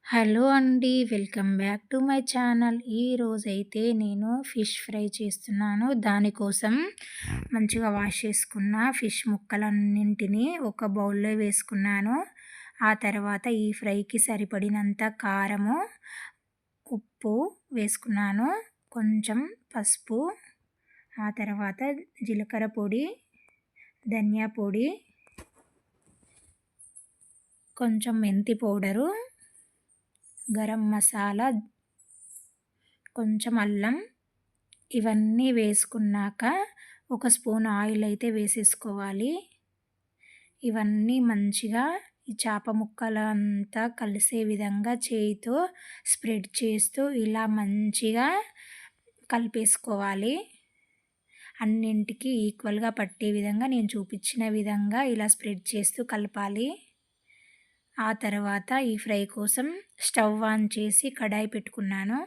Hello అండి. Welcome back to my channel. ఈరోజైతే నేను ఫిష్ ఫ్రై చేస్తున్నాను. దానికోసం మంచిగా వాష్ చేసుకున్న ఫిష్ ముక్కలన్నింటినీ ఒక బౌల్‌లో వేసుకున్నాను. ఆ తర్వాత ఈ ఫ్రైకి సరిపడినంత కారము, ఉప్పు వేసుకున్నాను. కొంచెం పసుపు, ఆ తర్వాత జీలకర్ర పొడి, ధనియా పొడి, కొంచెం మెంతి పౌడరు, గరం మసాలా, కొంచెం అల్లం, ఇవన్నీ వేసుకున్నాక ఒక స్పూన్ ఆయిల్ అయితే వేసేసుకోవాలి. ఇవన్నీ మంచిగా ఈ చేప ముక్కలంతా కలిసే విధంగా చేయితో స్ప్రెడ్ చేస్తూ ఇలా మంచిగా కలిపేసుకోవాలి. అన్నింటికి ఈక్వల్గా పట్టే విధంగా నేను చూపించిన విధంగా ఇలా స్ప్రెడ్ చేస్తూ కలపాలి. ఆ తర్వాత ఈ ఫ్రై కోసం స్టవ్ ఆన్ చేసి కడాయి పెట్టుకున్నాను.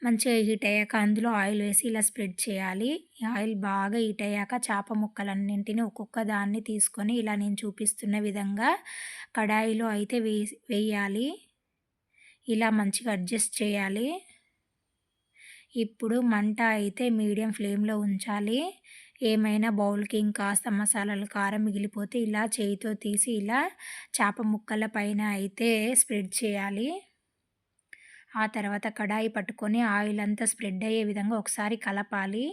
మంచిగా హీట్ అయ్యాక అందులో ఆయిల్ వేసి ఇలా స్ప్రెడ్ చేయాలి. ఆయిల్ బాగా హీట్ అయ్యాక చేప ముక్కలన్నింటినీ ఒక్కొక్క దాన్ని తీసుకొని ఇలా నేను చూపిస్తున్న విధంగా కడాయిలో అయితే వేయాలి. ఇలా మంచిగా అడ్జస్ట్ చేయాలి. ఇప్పుడు మంట అయితే మీడియం ఫ్లేమ్లో ఉంచాలి. ఏమైనా బౌల్కి ఇంకాస్త మసాలాలు కారం మిగిలిపోతే ఇలా చేయితో తీసి ఇలా చేప ముక్కల పైన అయితే స్ప్రెడ్ చేయాలి. ఆ తర్వాత కడాయి పట్టుకొని ఆయిల్ అంతా స్ప్రెడ్ అయ్యే విధంగా ఒకసారి కలపాలి.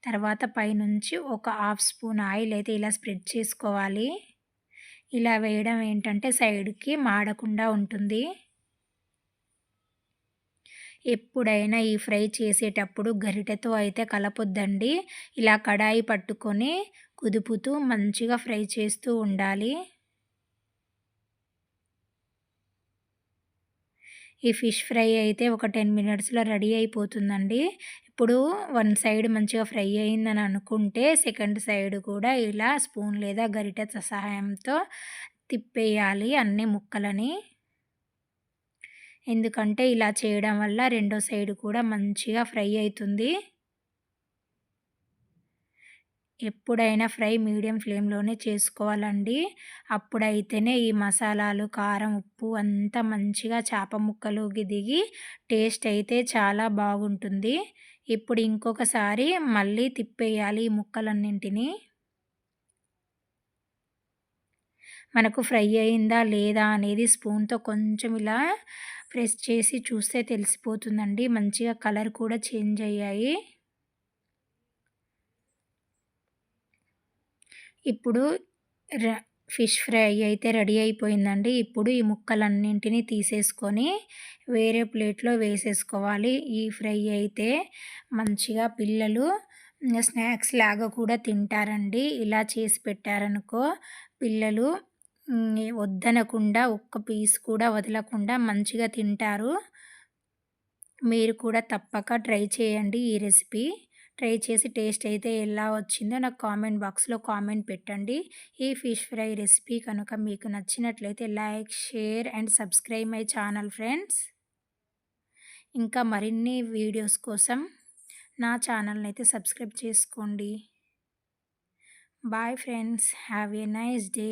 తర్వాత పైనుంచి ఒక హాఫ్ స్పూన్ ఆయిల్ అయితే ఇలా స్ప్రెడ్ చేసుకోవాలి. ఇలా వేయడం ఏంటంటే సైడ్కి మాడకుండా ఉంటుంది. ఎప్పుడైనా ఈ ఫ్రై చేసేటప్పుడు గరిటెతో అయితే కలపొద్దండి. ఇలా కడాయి పట్టుకొని కుదుపుతూ మంచిగా ఫ్రై చేస్తూ ఉండాలి. ఈ ఫిష్ ఫ్రై అయితే ఒక 10 మినిట్స్‌లో రెడీ అయిపోతుందండి. ఇప్పుడు వన్ సైడ్ మంచిగా ఫ్రై అయిందని అనుకుంటే సెకండ్ సైడ్ కూడా ఇలా స్పూన్ లేదా గరిటె సహాయంతో తిప్పేయాలి అన్ని ముక్కలని. ఎందుకంటే ఇలా చేయడం వల్ల రెండో సైడ్ కూడా మంచిగా ఫ్రై అవుతుంది. ఎప్పుడైనా ఫ్రై మీడియం ఫ్లేమ్‌లోనే చేసుకోవాలండి. అప్పుడైతేనే ఈ మసాలాలు, కారం, ఉప్పు అంతా మంచిగా చేప ముక్కలోకి దిగి టేస్ట్ అయితే చాలా బాగుంటుంది. ఇప్పుడు ఇంకొకసారి మళ్ళీ తిప్పేయాలి ఈ ముక్కలన్నింటినీ. మనకు ఫ్రై అయిందా లేదా అనేది స్పూన్‌తో కొంచెం ఇలా ప్రెస్ చేసి చూస్తే తెలిసిపోతుందండి. మంచిగా కలర్ కూడా చేంజ్ అయ్యాయి. ఇప్పుడు ర ఫిష్ ఫ్రై అయితే రెడీ అయిపోయిందండి. ఇప్పుడు ఈ ముక్కలన్నింటినీ తీసేసుకొని వేరే ప్లేట్‌లో వేసేసుకోవాలి. ఈ ఫ్రై అయితే మంచిగా పిల్లలు స్నాక్స్ లాగా కూడా తింటారండి. ఇలా చేసి పెట్టారనుకో పిల్లలు వద్దనకుండా ఒక్క పీస్ కూడా వదలకుండా మంచిగా తింటారు. మీరు కూడా తప్పక ట్రై చేయండి ఈ రెసిపీ. ట్రై చేసి టేస్ట్ అయితే ఎలా వచ్చిందో నాకు కామెంట్ బాక్స్‌లో కామెంట్ పెట్టండి. ఈ ఫిష్ ఫ్రై రెసిపీ కనుక మీకు నచ్చినట్లయితే like, share and subscribe my channel friends. ఇంకా మరిన్ని వీడియోస్ కోసం నా ఛానల్‌ని అయితే సబ్స్క్రైబ్ చేసుకోండి. Bye friends. Have a nice day.